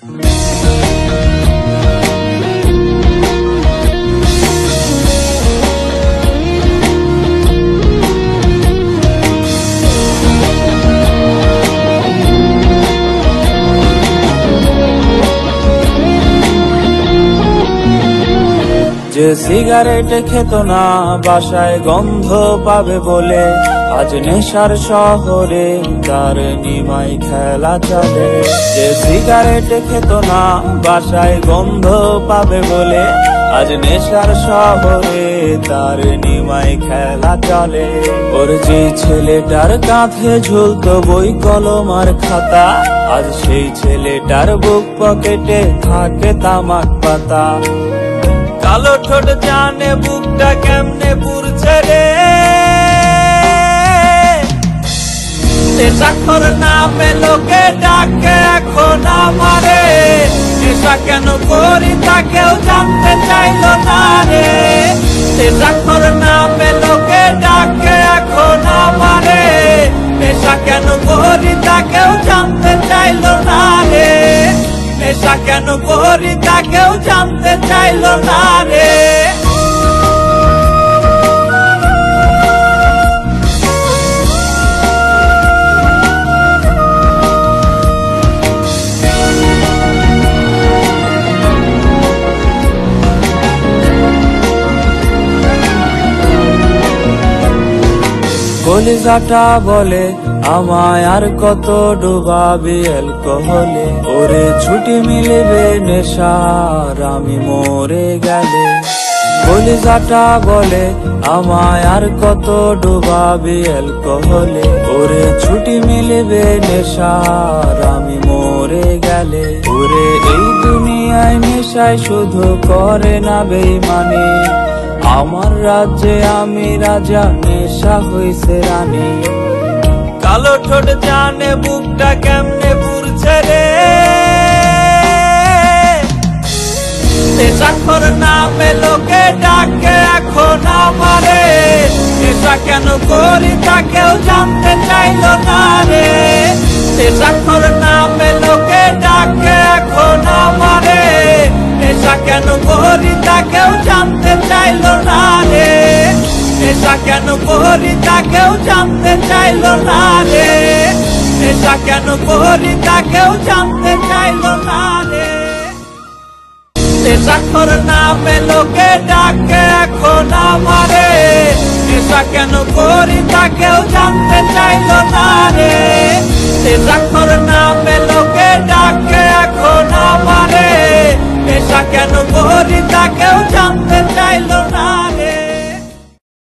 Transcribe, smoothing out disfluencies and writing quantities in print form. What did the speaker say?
যে সিগারেট খেত না বাসায় গন্ধ পাবে বলে, আজ নেশার শহরে তার নিমাই খেলা চলে। যে সিগারেট খেত না বাসায় গন্ধ পাবে বলে, আজ নেশার শহরে তার নিমাই খেলা চলে। ওর যে ছেলেটার কাঁধে ঝুলতো বই কলম আর খাতা, আজ সেই ছেলেটার বুক পকেটে থাকে তামাক পাতা। কালো ঠোঁট জানে বুকটা কেমনে পুড়ছে রে, নেশাখোর নামে লোকে ডাকে এখন আমারে। নেশা কেন করি তা কেউ জানতে চাইল না রে, নেশাখোর নামে লোকে ডাকে এখন আমারে। নেশা কেন করি তা কেউ জানতে চাইল না রে, নেশা কেন করি তা কেউ জানতে চাইল না রে। কলিজাটা বলে আমায় আর কত ডুবাবি অ্যালকোহলে, ওরে ছুটি মিলবে নেশার আমি মরে গেলে। কলিজাটা বলে আমায় আর কত ডুবাবি অ্যালকোহলে, ওরে ছুটি মিলবে নেশার আমি মরে গেলে। ওরে এই দুনিয়ায় নেশায় শুধু করে না বেঈমানি, আমার রাজ্যে আমি রাজা নেশা হইছে রানী। কালো ঠোঁট জানে বুকটা কেমনে পুড়ছে রে, নেশাখোর নামে লোকে ডাকে এখন আমারে। নেশা কেন করি তা কেউ জানতে চাইল না রে, নেশাখোর নামে লোকে ডাকে এখন আমারে। নেশা কেন করি তা কেউ জানতে চাইল না রে, নেশা কেন করি তা কেউ জানতে চাইল না রে, নেশা কেন করি তা কেউ জানতে চাইল না রে। নেশাখোর নামে লোকে ডাকে এখন আমারে। নেশা কেন করি তা কেউ জানতে চাইল না রে, নেশাখোর নামে লোকে ডাকে এখন আমারে। নেশা কেন করি তা কেউ